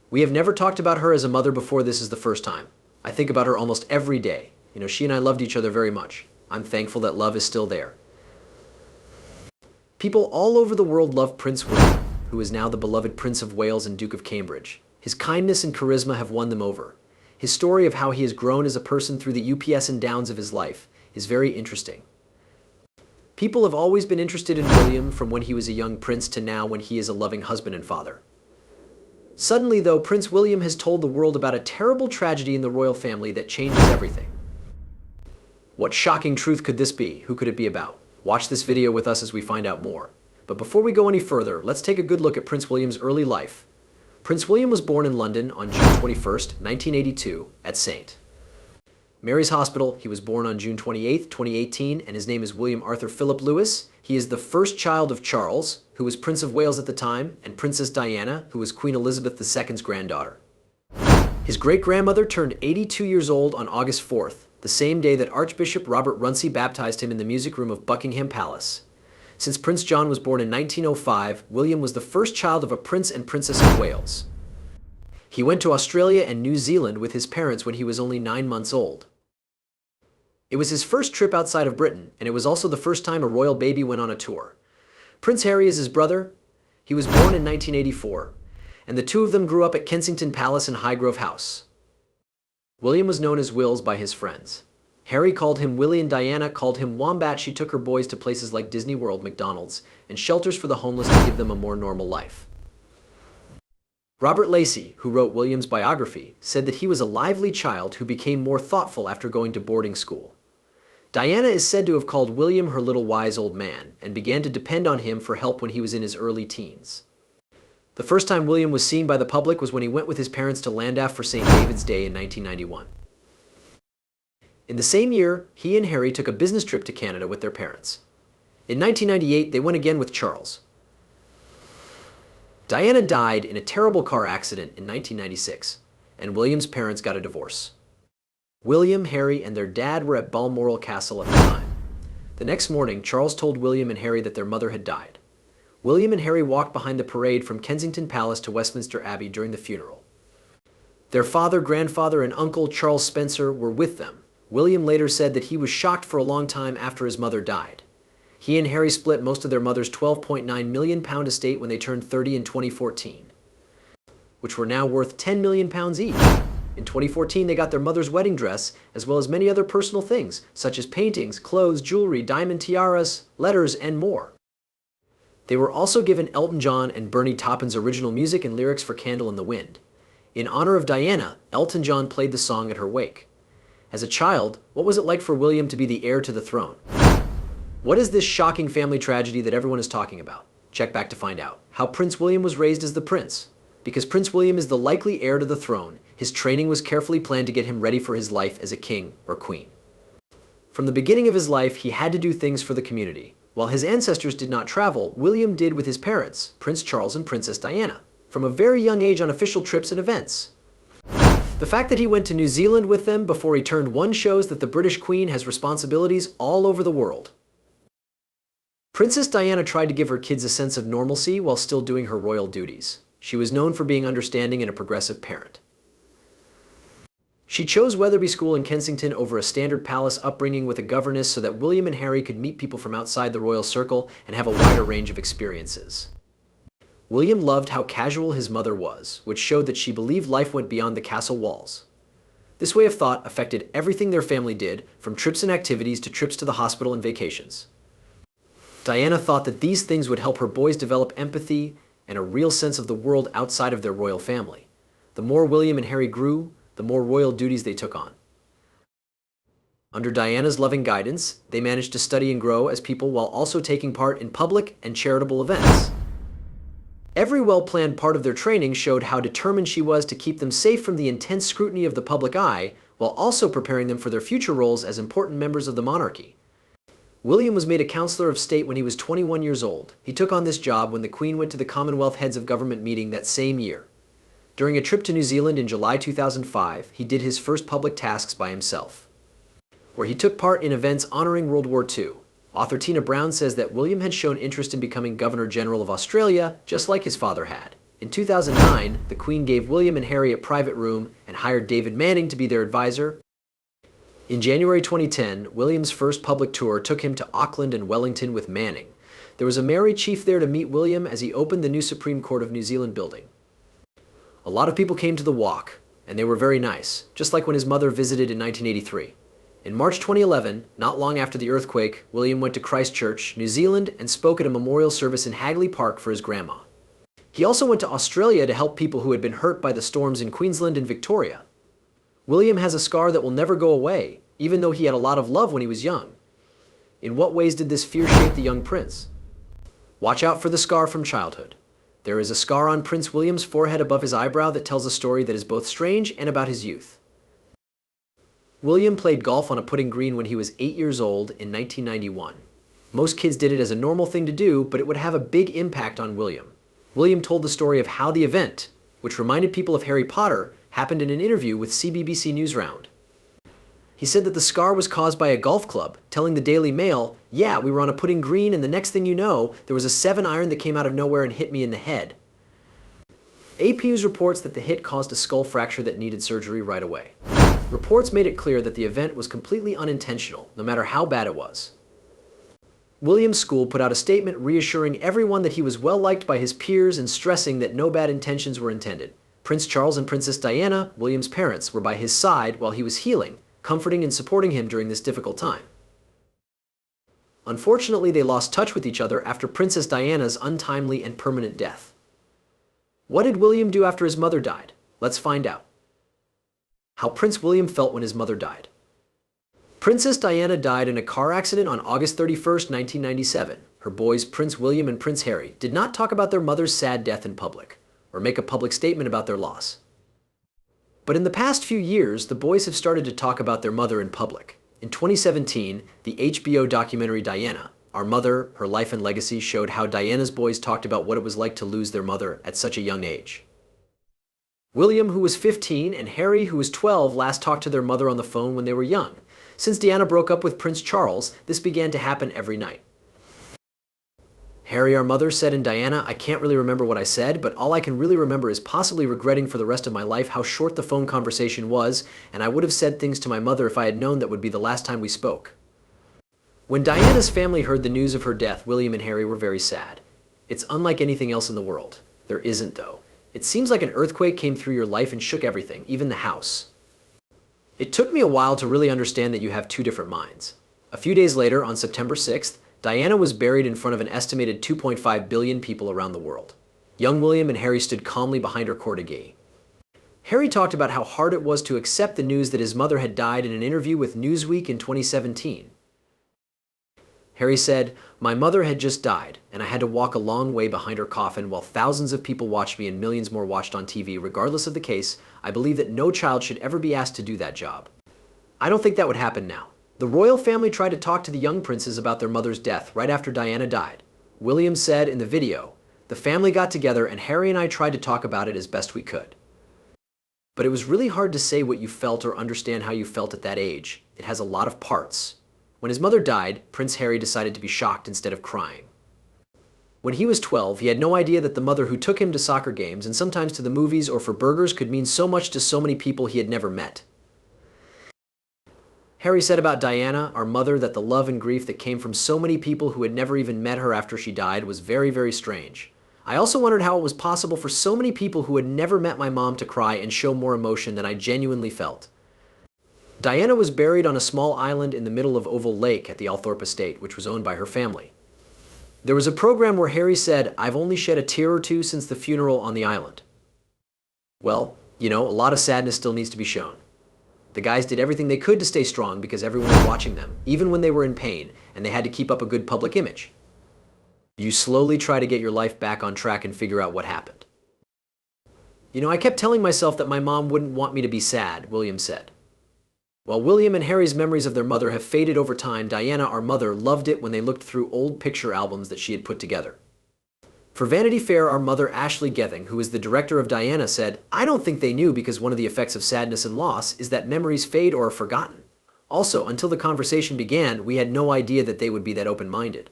We have never talked about her as a mother before. This is the first time. I think about her almost every day. She and I loved each other very much. I'm thankful that love is still there. People all over the world love Prince William, who is now the beloved Prince of Wales and Duke of Cambridge. His kindness and charisma have won them over. His story of how he has grown as a person through the ups and downs of his life is very interesting. People have always been interested in William from when he was a young prince to now when he is a loving husband and father. Suddenly, though, Prince William has told the world about a terrible tragedy in the royal family that changes everything. What shocking truth could this be? Who could it be about? Watch this video with us as we find out more. But before we go any further, let's take a good look at Prince William's early life. Prince William was born in London on June 21st, 1982, at St. Mary's Hospital. He was born on June 28, 2018, and his name is William Arthur Philip Lewis. He is the first child of Charles, who was Prince of Wales at the time, and Princess Diana, who was Queen Elizabeth II's granddaughter. His great-grandmother turned 82 years old on August 4th, the same day that Archbishop Robert Runcie baptized him in the music room of Buckingham Palace. Since Prince John was born in 1905, William was the first child of a Prince and Princess of Wales. He went to Australia and New Zealand with his parents when he was only 9 months old. It was his first trip outside of Britain, and it was also the first time a royal baby went on a tour. Prince Harry is his brother. He was born in 1984, and the two of them grew up at Kensington Palace and Highgrove House. William was known as Wills by his friends. Harry called him Willie and Diana called him Wombat. She took her boys to places like Disney World, McDonald's, and shelters for the homeless to give them a more normal life. Robert Lacey, who wrote William's biography, said that he was a lively child who became more thoughtful after going to boarding school. Diana is said to have called William her little wise old man and began to depend on him for help when he was in his early teens. The first time William was seen by the public was when he went with his parents to Llandaff for St. David's Day in 1991. In the same year, he and Harry took a business trip to Canada with their parents. In 1998, they went again with Charles. Diana died in a terrible car accident in 1996, and William's parents got a divorce. William, Harry, and their dad were at Balmoral Castle at the time. The next morning, Charles told William and Harry that their mother had died. William and Harry walked behind the parade from Kensington Palace to Westminster Abbey during the funeral. Their father, grandfather, and uncle, Charles Spencer, were with them. William later said that he was shocked for a long time after his mother died. He and Harry split most of their mother's £12.9 million estate when they turned 30 in 2014, which were now worth £10 million each. In 2014, they got their mother's wedding dress, as well as many other personal things, such as paintings, clothes, jewelry, diamond tiaras, letters, and more. They were also given Elton John and Bernie Taupin's original music and lyrics for Candle in the Wind. In honor of Diana, Elton John played the song at her wake. As a child, what was it like for William to be the heir to the throne? What is this shocking family tragedy that everyone is talking about? Check back to find out. How Prince William was raised as the prince. Because Prince William is the likely heir to the throne, his training was carefully planned to get him ready for his life as a king or queen. From the beginning of his life, he had to do things for the community. While his ancestors did not travel, William did with his parents, Prince Charles and Princess Diana, from a very young age on official trips and events. The fact that he went to New Zealand with them before he turned 1 shows that the British Queen has responsibilities all over the world. Princess Diana tried to give her kids a sense of normalcy while still doing her royal duties. She was known for being understanding and a progressive parent. She chose Wetherby School in Kensington over a standard palace upbringing with a governess so that William and Harry could meet people from outside the royal circle and have a wider range of experiences. William loved how casual his mother was, which showed that she believed life went beyond the castle walls. This way of thought affected everything their family did, from trips and activities to trips to the hospital and vacations. Diana thought that these things would help her boys develop empathy and a real sense of the world outside of their royal family. The more William and Harry grew, the more royal duties they took on. Under Diana's loving guidance, they managed to study and grow as people while also taking part in public and charitable events. Every well-planned part of their training showed how determined she was to keep them safe from the intense scrutiny of the public eye, while also preparing them for their future roles as important members of the monarchy. William was made a Counselor of State when he was 21 years old. He took on this job when the Queen went to the Commonwealth Heads of Government meeting that same year. During a trip to New Zealand in July 2005, he did his first public tasks by himself, where he took part in events honoring World War II. Author Tina Brown says that William had shown interest in becoming Governor General of Australia, just like his father had. In 2009, the Queen gave William and Harry a private room and hired David Manning to be their advisor. In January 2010, William's first public tour took him to Auckland and Wellington with Manning. There was a Maori chief there to meet William as he opened the new Supreme Court of New Zealand building. A lot of people came to the walk, and they were very nice, just like when his mother visited in 1983. In March 2011, not long after the earthquake, William went to Christchurch, New Zealand, and spoke at a memorial service in Hagley Park for his grandma. He also went to Australia to help people who had been hurt by the storms in Queensland and Victoria. William has a scar that will never go away, even though he had a lot of love when he was young. In what ways did this fear shape the young prince? Watch out for the scar from childhood. There is a scar on Prince William's forehead above his eyebrow that tells a story that is both strange and about his youth. William played golf on a putting green when he was 8 years old in 1991. Most kids did it as a normal thing to do, but it would have a big impact on William. William told the story of how the event, which reminded people of Harry Potter, happened in an interview with CBBC Newsround. He said that the scar was caused by a golf club, telling the Daily Mail, "Yeah, we were on a putting green and the next thing you know, there was a 7-iron that came out of nowhere and hit me in the head." AP News reports that the hit caused a skull fracture that needed surgery right away. Reports made it clear that the event was completely unintentional, no matter how bad it was. William's school put out a statement reassuring everyone that he was well liked by his peers and stressing that no bad intentions were intended. Prince Charles and Princess Diana, William's parents, were by his side while he was healing, comforting and supporting him during this difficult time. Unfortunately, they lost touch with each other after Princess Diana's untimely and permanent death. What did William do after his mother died? Let's find out. How Prince William felt when his mother died. Princess Diana died in a car accident on August 31, 1997. Her boys, Prince William and Prince Harry, did not talk about their mother's sad death in public, or make a public statement about their loss. But in the past few years, the boys have started to talk about their mother in public. In 2017, the HBO documentary Diana, Our Mother, Her Life and Legacy showed how Diana's boys talked about what it was like to lose their mother at such a young age. William, who was 15, and Harry, who was 12, last talked to their mother on the phone when they were young. Since Diana broke up with Prince Charles, this began to happen every night. Harry, our mother, said in Diana, "I can't really remember what I said, but all I can really remember is possibly regretting for the rest of my life how short the phone conversation was, and I would have said things to my mother if I had known that would be the last time we spoke." When Diana's family heard the news of her death, William and Harry were very sad. It's unlike anything else in the world. There isn't, though. It seems like an earthquake came through your life and shook everything, even the house. It took me a while to really understand that you have two different minds. A few days later, on September 6th, Diana was buried in front of an estimated 2.5 billion people around the world. Young William and Harry stood calmly behind her cortege. Harry talked about how hard it was to accept the news that his mother had died in an interview with Newsweek in 2017. Harry said, "My mother had just died, and I had to walk a long way behind her coffin while thousands of people watched me and millions more watched on TV. Regardless of the case, I believe that no child should ever be asked to do that job. I don't think that would happen now." The royal family tried to talk to the young princes about their mother's death right after Diana died. William said in the video, "The family got together and Harry and I tried to talk about it as best we could. But it was really hard to say what you felt or understand how you felt at that age. It has a lot of parts." When his mother died, Prince Harry decided to be shocked instead of crying. When he was 12, he had no idea that the mother who took him to soccer games and sometimes to the movies or for burgers could mean so much to so many people he had never met. Harry said about Diana, our mother, that the love and grief that came from so many people who had never even met her after she died was very, very strange. I also wondered how it was possible for so many people who had never met my mom to cry and show more emotion than I genuinely felt. Diana was buried on a small island in the middle of Oval Lake at the Althorpe estate, which was owned by her family. There was a program where Harry said, "I've only shed a tear or two since the funeral on the island." Well, a lot of sadness still needs to be shown. The guys did everything they could to stay strong because everyone was watching them, even when they were in pain, and they had to keep up a good public image. You slowly try to get your life back on track and figure out what happened. I kept telling myself that my mom wouldn't want me to be sad," William said. While William and Harry's memories of their mother have faded over time, Diana, our mother, loved it when they looked through old picture albums that she had put together. For Vanity Fair, our mother, Ashley Gething, who is the director of Diana, said, "I don't think they knew because one of the effects of sadness and loss is that memories fade or are forgotten. Also, until the conversation began, we had no idea that they would be that open-minded."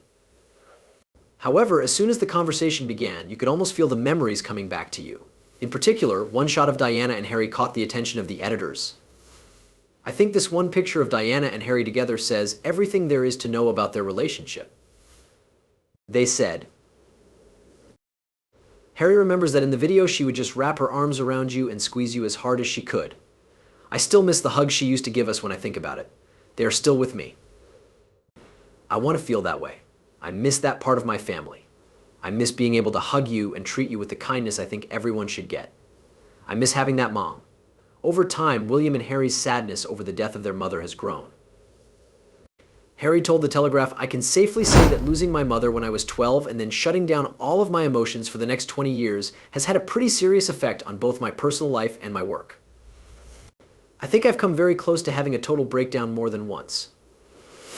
However, as soon as the conversation began, you could almost feel the memories coming back to you. In particular, one shot of Diana and Harry caught the attention of the editors. I think this one picture of Diana and Harry together says everything there is to know about their relationship. They said, Harry remembers that in the video she would just wrap her arms around you and squeeze you as hard as she could. I still miss the hugs she used to give us when I think about it. They are still with me. I want to feel that way. I miss that part of my family. I miss being able to hug you and treat you with the kindness I think everyone should get. I miss having that mom. Over time, William and Harry's sadness over the death of their mother has grown. Harry told the Telegraph, I can safely say that losing my mother when I was 12 and then shutting down all of my emotions for the next 20 years has had a pretty serious effect on both my personal life and my work. I think I've come very close to having a total breakdown more than once.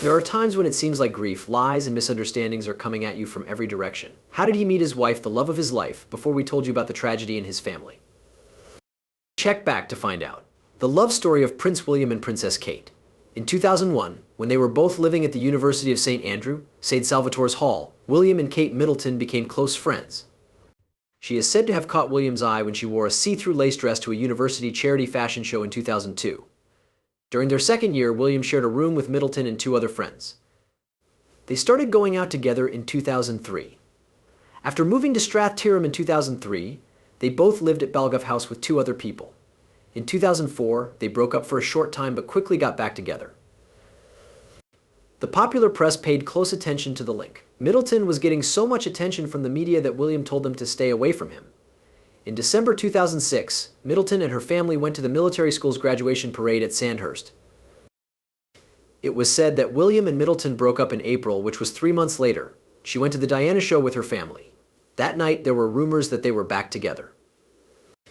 There are times when it seems like grief, lies, and misunderstandings are coming at you from every direction. How did he meet his wife, the love of his life, before we told you about the tragedy in his family? Check back to find out. The love story of Prince William and Princess Kate. In 2001, when they were both living at the University of St. Andrew, St. Salvator's Hall, William and Kate Middleton became close friends. She is said to have caught William's eye when she wore a see-through lace dress to a university charity fashion show in 2002. During their second year, William shared a room with Middleton and two other friends. They started going out together in 2003. After moving to Strath Tyrum in 2003, they both lived at Balgough House with two other people. In 2004, they broke up for a short time but quickly got back together. The popular press paid close attention to the link. Middleton was getting so much attention from the media that William told them to stay away from him. In December 2006, Middleton and her family went to the military school's graduation parade at Sandhurst. It was said that William and Middleton broke up in April, which was 3 months later. She went to the Diana show with her family. That night, there were rumors that they were back together.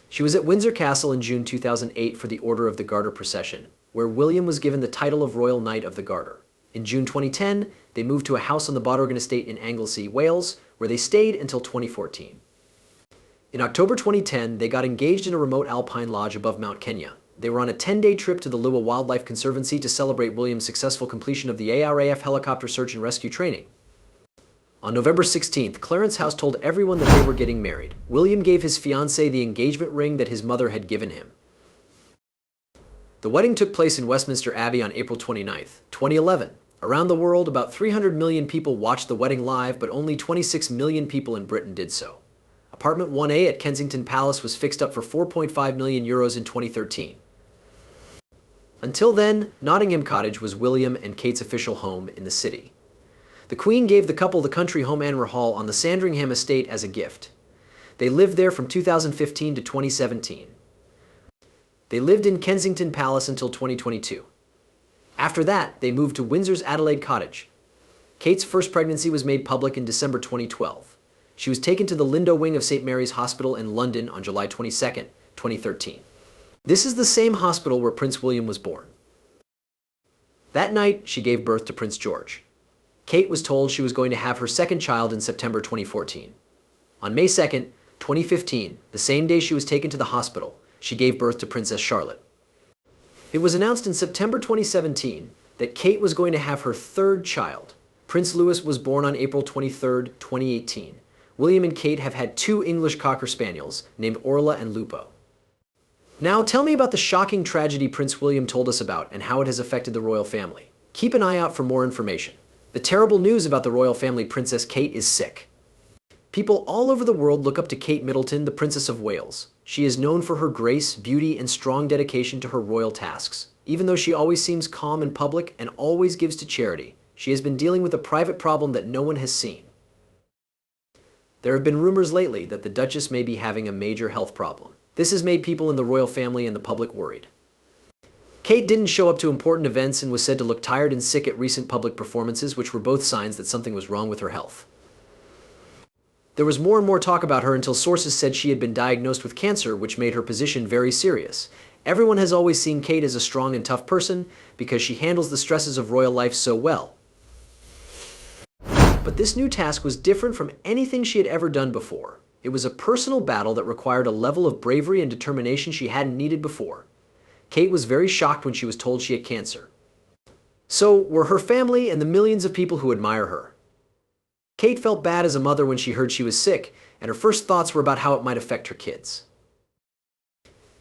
She was at Windsor Castle in June 2008 for the Order of the Garter procession, where William was given the title of Royal Knight of the Garter. In June 2010, they moved to a house on the Bodorgan estate in Anglesey, Wales, where they stayed until 2014. In October 2010, they got engaged in a remote alpine lodge above Mount Kenya. They were on a 10-day trip to the Lua Wildlife Conservancy to celebrate William's successful completion of the ARAF helicopter search and rescue training. On November 16th, Clarence House told everyone that they were getting married. William gave his fiancée the engagement ring that his mother had given him. The wedding took place in Westminster Abbey on April 29th, 2011. Around the world, about 300 million people watched the wedding live, but only 26 million people in Britain did so. Apartment 1A at Kensington Palace was fixed up for €4.5 million in 2013. Until then, Nottingham Cottage was William and Kate's official home in the city. The Queen gave the couple the country home Anwer Hall on the Sandringham estate as a gift. They lived there from 2015 to 2017. They lived in Kensington Palace until 2022. After that, they moved to Windsor's Adelaide Cottage. Kate's first pregnancy was made public in December 2012. She was taken to the Lindo wing of St. Mary's Hospital in London on July 22, 2013. This is the same hospital where Prince William was born. That night, she gave birth to Prince George. Kate was told she was going to have her second child in September 2014. On May 2, 2015, the same day she was taken to the hospital, she gave birth to Princess Charlotte. It was announced in September 2017 that Kate was going to have her third child. Prince Louis was born on April 23, 2018. William and Kate have had two English Cocker Spaniels named Orla and Lupo. Now tell me about the shocking tragedy Prince William told us about and how it has affected the royal family. Keep an eye out for more information. The terrible news about the royal family Princess Kate is sick. People all over the world look up to Kate Middleton, the Princess of Wales. She is known for her grace, beauty, and strong dedication to her royal tasks. Even though she always seems calm in public and always gives to charity, she has been dealing with a private problem that no one has seen. There have been rumors lately that the Duchess may be having a major health problem. This has made people in the royal family and the public worried. Kate didn't show up to important events and was said to look tired and sick at recent public performances, which were both signs that something was wrong with her health. There was more and more talk about her until sources said she had been diagnosed with cancer, which made her position very serious. Everyone has always seen Kate as a strong and tough person because she handles the stresses of royal life so well. But this new task was different from anything she had ever done before. It was a personal battle that required a level of bravery and determination she hadn't needed before. Kate was very shocked when she was told she had cancer. So were her family and the millions of people who admire her. Kate felt bad as a mother when she heard she was sick, and her first thoughts were about how it might affect her kids.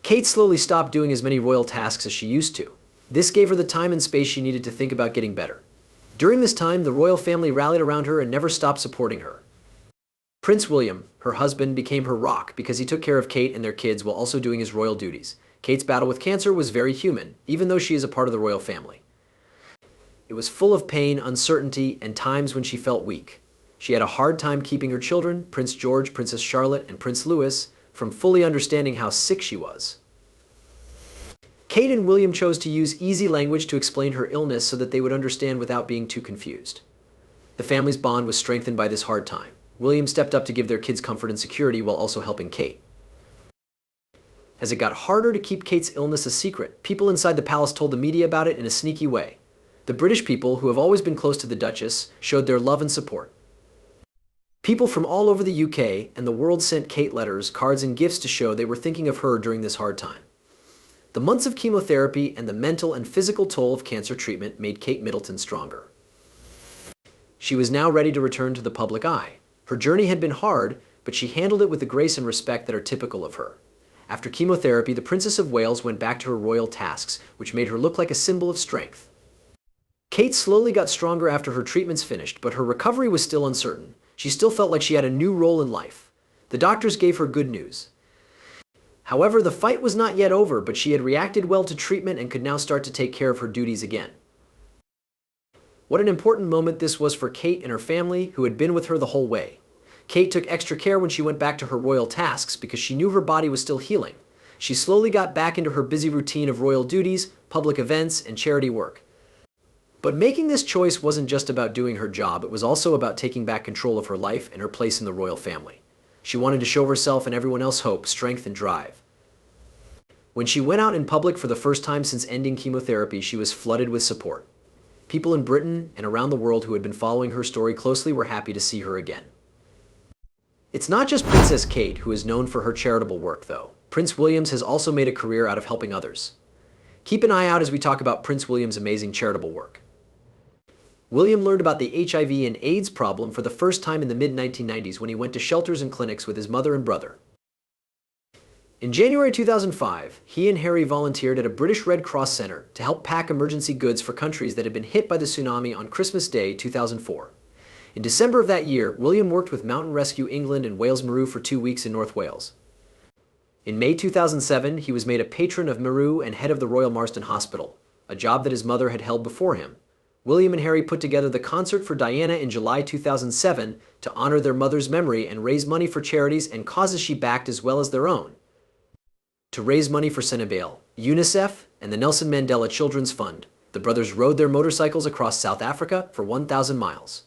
Kate slowly stopped doing as many royal tasks as she used to. This gave her the time and space she needed to think about getting better. During this time, the royal family rallied around her and never stopped supporting her. Prince William, her husband, became her rock because he took care of Kate and their kids while also doing his royal duties. Kate's battle with cancer was very human, even though she is a part of the royal family. It was full of pain, uncertainty, and times when she felt weak. She had a hard time keeping her children, Prince George, Princess Charlotte, and Prince Louis, from fully understanding how sick she was. Kate and William chose to use easy language to explain her illness so that they would understand without being too confused. The family's bond was strengthened by this hard time. William stepped up to give their kids comfort and security while also helping Kate. As it got harder to keep Kate's illness a secret, people inside the palace told the media about it in a sneaky way. The British people, who have always been close to the Duchess, showed their love and support. People from all over the UK and the world sent Kate letters, cards, and gifts to show they were thinking of her during this hard time. The months of chemotherapy and the mental and physical toll of cancer treatment made Kate Middleton stronger. She was now ready to return to the public eye. Her journey had been hard, but she handled it with the grace and respect that are typical of her. After chemotherapy, the Princess of Wales went back to her royal tasks, which made her look like a symbol of strength. Kate slowly got stronger after her treatments finished, but her recovery was still uncertain. She still felt like she had a new role in life. The doctors gave her good news. However, the fight was not yet over, but she had reacted well to treatment and could now start to take care of her duties again. What an important moment this was for Kate and her family, who had been with her the whole way. Kate took extra care when she went back to her royal tasks because she knew her body was still healing. She slowly got back into her busy routine of royal duties, public events, and charity work. But making this choice wasn't just about doing her job, it was also about taking back control of her life and her place in the royal family. She wanted to show herself and everyone else hope, strength, and drive. When she went out in public for the first time since ending chemotherapy, she was flooded with support. People in Britain and around the world who had been following her story closely were happy to see her again. It's not just Princess Kate who is known for her charitable work, though. Prince William has also made a career out of helping others. Keep an eye out as we talk about Prince William's amazing charitable work. William learned about the HIV and AIDS problem for the first time in the mid-1990s when he went to shelters and clinics with his mother and brother. In January 2005, he and Harry volunteered at a British Red Cross center to help pack emergency goods for countries that had been hit by the tsunami on Christmas Day 2004. In December of that year, William worked with Mountain Rescue England and Wales Meru for 2 weeks in North Wales. In May 2007, he was made a patron of Meru and head of the Royal Marsden Hospital, a job that his mother had held before him. William and Harry put together the Concert for Diana in July 2007 to honor their mother's memory and raise money for charities and causes she backed as well as their own. To raise money for Senegal, UNICEF, and the Nelson Mandela Children's Fund, the brothers rode their motorcycles across South Africa for 1,000 miles.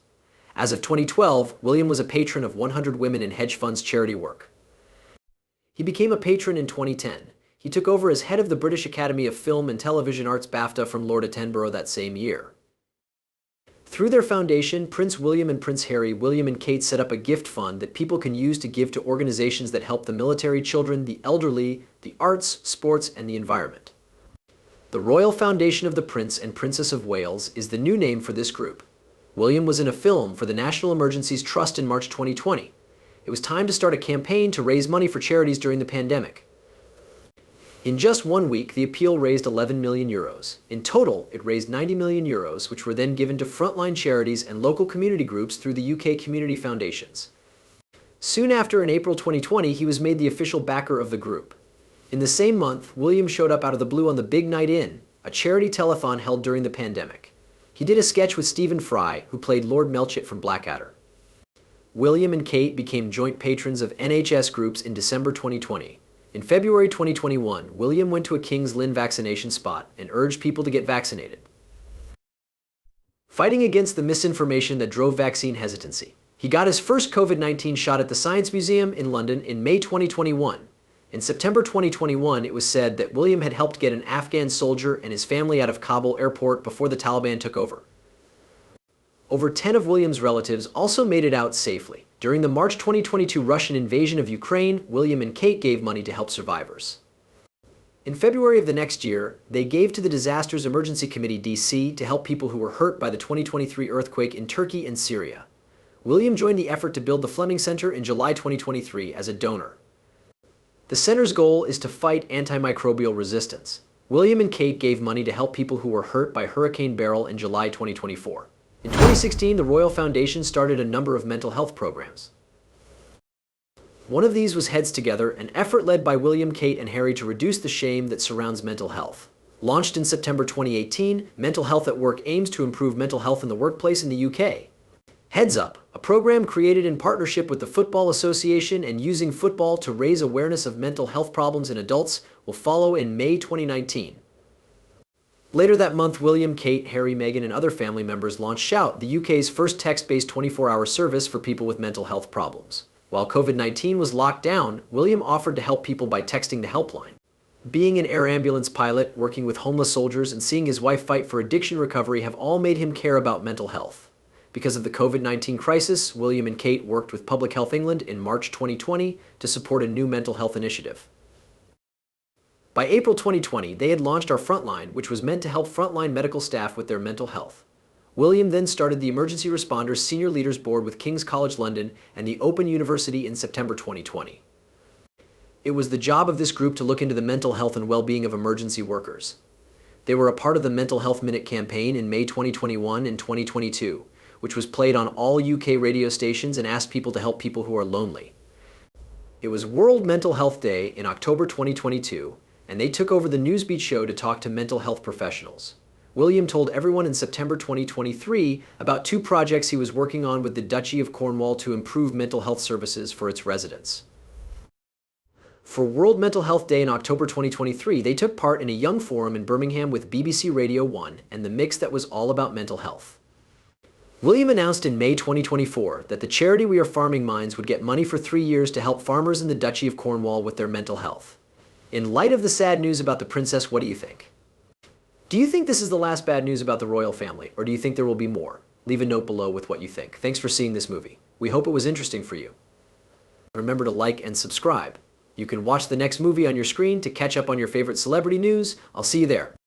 As of 2012, William was a patron of 100 Women in Hedge Funds charity work. He became a patron in 2010. He took over as head of the British Academy of Film and Television Arts BAFTA from Lord Attenborough that same year. Through their foundation, Prince William and Prince Harry, William and Kate set up a gift fund that people can use to give to organizations that help the military, children, the elderly, the arts, sports, and the environment. The Royal Foundation of the Prince and Princess of Wales is the new name for this group. William was in a film for the National Emergencies Trust in March 2020. It was time to start a campaign to raise money for charities during the pandemic. In just 1 week, the appeal raised 11 million euros. In total, it raised 90 million euros, which were then given to frontline charities and local community groups through the UK community foundations. Soon after, in April 2020, he was made the official backer of the group. In the same month, William showed up out of the blue on the Big Night In, a charity telethon held during the pandemic. He did a sketch with Stephen Fry, who played Lord Melchett from Blackadder. William and Kate became joint patrons of NHS groups in December 2020. In February 2021, William went to a King's Lynn vaccination spot and urged people to get vaccinated, fighting against the misinformation that drove vaccine hesitancy. He got his first COVID-19 shot at the Science Museum in London in May 2021. In September 2021, it was said that William had helped get an Afghan soldier and his family out of Kabul airport before the Taliban took over. Over 10 of William's relatives also made it out safely. During the March 2022 Russian invasion of Ukraine, William and Kate gave money to help survivors. In February of the next year, they gave to the Disasters Emergency Committee DC to help people who were hurt by the 2023 earthquake in Turkey and Syria. William joined the effort to build the Fleming Center in July 2023 as a donor. The center's goal is to fight antimicrobial resistance. William and Kate gave money to help people who were hurt by Hurricane Beryl in July 2024. In 2016, the Royal Foundation started a number of mental health programs. One of these was Heads Together, an effort led by William, Kate, and Harry to reduce the shame that surrounds mental health. Launched in September 2018, Mental Health at Work aims to improve mental health in the workplace in the UK. Heads Up, a program created in partnership with the Football Association and using football to raise awareness of mental health problems in adults, will follow in May 2019. Later that month, William, Kate, Harry, Meghan, and other family members launched Shout, the UK's first text-based 24-hour service for people with mental health problems. While COVID-19 was locked down, William offered to help people by texting the helpline. Being an air ambulance pilot, working with homeless soldiers, and seeing his wife fight for addiction recovery have all made him care about mental health. Because of the COVID-19 crisis, William and Kate worked with Public Health England in March 2020 to support a new mental health initiative. By April 2020, they had launched Our Frontline, which was meant to help frontline medical staff with their mental health. William then started the Emergency Responders Senior Leaders Board with King's College London and the Open University in September 2020. It was the job of this group to look into the mental health and well-being of emergency workers. They were a part of the Mental Health Minute campaign in May 2021 and 2022, which was played on all UK radio stations and asked people to help people who are lonely. It was World Mental Health Day in October 2022, and they took over the Newsbeat show to talk to mental health professionals. William told everyone in September 2023 about 2 projects he was working on with the Duchy of Cornwall to improve mental health services for its residents. For World Mental Health Day in October 2023, they took part in a young forum in Birmingham with BBC Radio 1 and the mix that was all about mental health. William announced in May 2024 that the charity We Are Farming Minds would get money for 3 years to help farmers in the Duchy of Cornwall with their mental health. In light of the sad news about the princess, what do you think? Do you think this is the last bad news about the royal family, or do you think there will be more? Leave a note below with what you think. Thanks for seeing this movie. We hope it was interesting for you. Remember to like and subscribe. You can watch the next movie on your screen to catch up on your favorite celebrity news. I'll see you there.